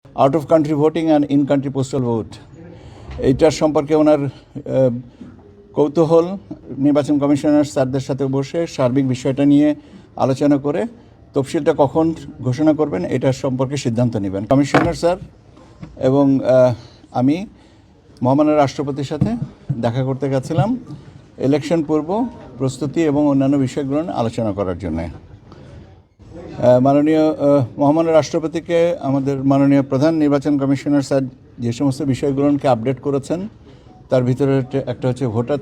Out of country voting and in country postal vote, এইটার সম্পর্কে ওনার কৌতূহল নির্বাচন কমিশনার স্যারদের সাথে বসে সার্বিক বিষয়টা নিয়ে আলোচনা করে তফসিলটা কখন ঘোষণা করবেন এটার সম্পর্কে সিদ্ধান্ত নেবেন কমিশনার স্যার। এবং আমি মহামান্য রাষ্ট্রপতির সাথে দেখা করতে গেছিলাম ইলেকশন পূর্ব প্রস্তুতি এবং অন্যান্য বিষয়গুলো আলোচনা করার জন্যে। মাননীয় মহামান্য রাষ্ট্রপতিকে আমাদের মাননীয় প্রধান নির্বাচন কমিশনার স্যার যে সমস্ত বিষয়গুলোকে আপডেট করেছেন তার ভিতরে একটা হচ্ছে ভোটার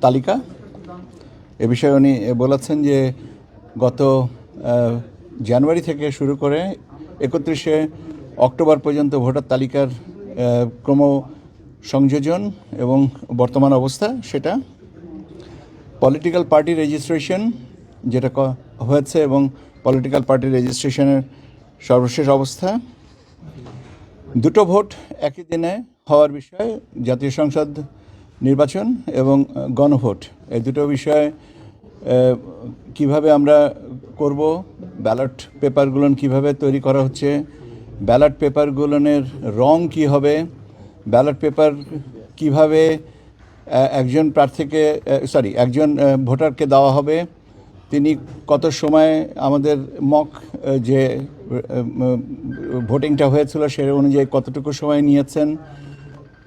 তালিকা। এ বিষয়ে উনি বলেছেন যে গত জানুয়ারি থেকে শুরু করে 31শে অক্টোবর পর্যন্ত ভোটার তালিকার ক্রম সংযোজন এবং বর্তমান অবস্থা সেটা, পলিটিক্যাল পার্টি রেজিস্ট্রেশন যেটা হয়েছে এবং পলিটিক্যাল পার্টি রেজিস্ট্রেশনের সর্বশেষ অবস্থা, দুটো ভোট একই দিনে হওয়ার বিষয়, জাতীয় সংসদ নির্বাচন এবং গণভোট, এই দুটো বিষয়ে কিভাবে আমরা করব, ব্যালট পেপারগুলো কিভাবে তৈরি করা হচ্ছে, ব্যালট পেপারগুলোর রং কী হবে, ব্যালট পেপার কিভাবে একজন প্রার্থীকে একজন ভোটারকে দেওয়া হবে, তিনি কত সময় আমাদের মক যে ভোটিংটা হয়েছিল সে অনুযায়ী কতটুকু সময় নিয়েছেন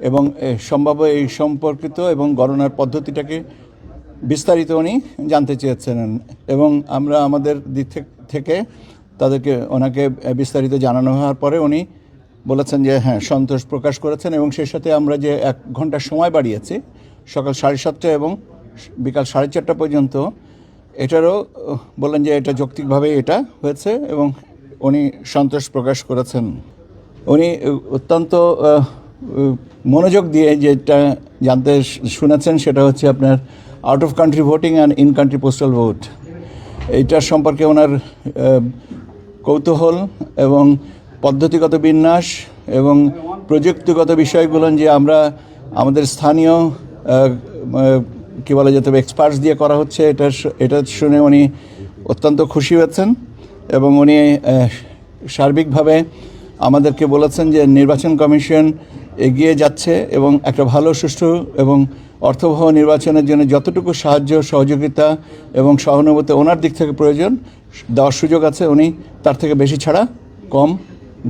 এবং সম্ভাব্য এই সম্পর্কিত এবং গণনার পদ্ধতিটাকে বিস্তারিত উনি জানতে চেয়েছেন এবং আমরা আমাদের দিক থেকে ওনাকে বিস্তারিত জানানো হওয়ার পরে উনি বলেছেন যে হ্যাঁ সন্তোষ প্রকাশ করেছেন এবং সেই সাথে আমরা যে 1 ঘন্টা সময় বাড়িয়েছি সকাল 7:30 এবং বিকাল 4:30 পর্যন্ত, এটারও বললেন যে এটা যৌক্তিকভাবে এটা হয়েছে এবং উনি সন্তোষ প্রকাশ করেছেন। উনি অত্যন্ত মনোযোগ দিয়ে যেটা জানতে শুনেছেন সেটা হচ্ছে আপনার out of country voting and in country postal vote, এইটার সম্পর্কে ওনার কৌতূহল এবং পদ্ধতিগত বিন্যাস এবং প্রযুক্তিগত বিষয়গুলো যে আমরা আমাদের স্থানীয় কী বলা যেতে হবে এক্সপার্টস দিয়ে করা হচ্ছে এটা শুনে উনি অত্যন্ত খুশি হয়েছেন এবং উনি সার্বিকভাবে আমাদেরকে বলেছেন যে নির্বাচন কমিশন এগিয়ে যাচ্ছে এবং একটা ভালো সুষ্ঠু এবং অর্থবহ নির্বাচনের জন্য যতটুকু সাহায্য সহযোগিতা এবং সহানুভূতি ওনার দিক থেকে প্রয়োজন দেওয়ার সুযোগ আছে, উনি তার থেকে বেশি ছাড়া কম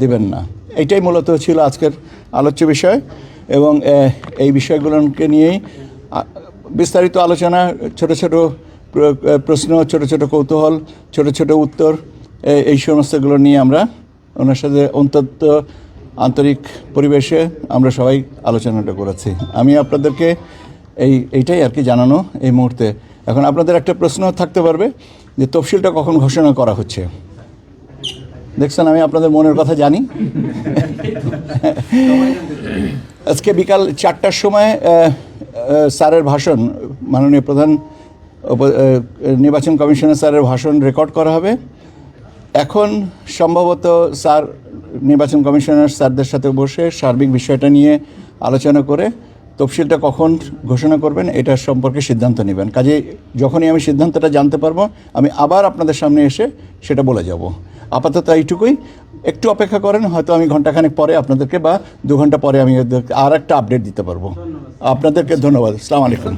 দেবেন না। এইটাই মূলত ছিল আজকের আলোচ্য বিষয় এবং এই বিষয়গুলোকে নিয়েই বিস্তারিত আলোচনা, ছোট ছোট প্রশ্ন, ছোট ছোট কৌতূহল, ছোট ছোট উত্তর, এই সমস্তগুলো নিয়ে আমরা ওনার সাথে অত্যন্ত আন্তরিক পরিবেশে আমরা সবাই আলোচনাটা করেছি। আমি আপনাদেরকে এইটাই আর কি জানানো এই মুহূর্তে। এখন আপনাদের একটা প্রশ্ন থাকতে পারবে যে তফসিলটা কখন ঘোষণা করা হচ্ছে। দেখছেন আমি আপনাদের মনের কথা জানি। আজকে বিকাল 4টার সময় স্যারের ভাষণ, মাননীয় প্রধান নির্বাচন কমিশনার স্যারের ভাষণ রেকর্ড করা হবে। এখন সম্ভবত স্যার নির্বাচন কমিশনার স্যারদের সাথে বসে সার্বিক বিষয়টা নিয়ে আলোচনা করে তফসিলটা কখন ঘোষণা করবেন এটার সম্পর্কে সিদ্ধান্ত নেবেন। কাজে যখনই আমি সিদ্ধান্তটা জানতে পারবো আমি আবার আপনাদের সামনে এসে সেটা বলে যাব। আপাতত এইটুকুই, একটু অপেক্ষা করেন, হয়তো আমি ঘন্টাখানেক পরে আপনাদেরকে বা 2 ঘন্টা পরে আমি আর একটা আপডেট দিতে পারবো। আপনাদেরকে ধন্যবাদ। আসসালামু আলাইকুম।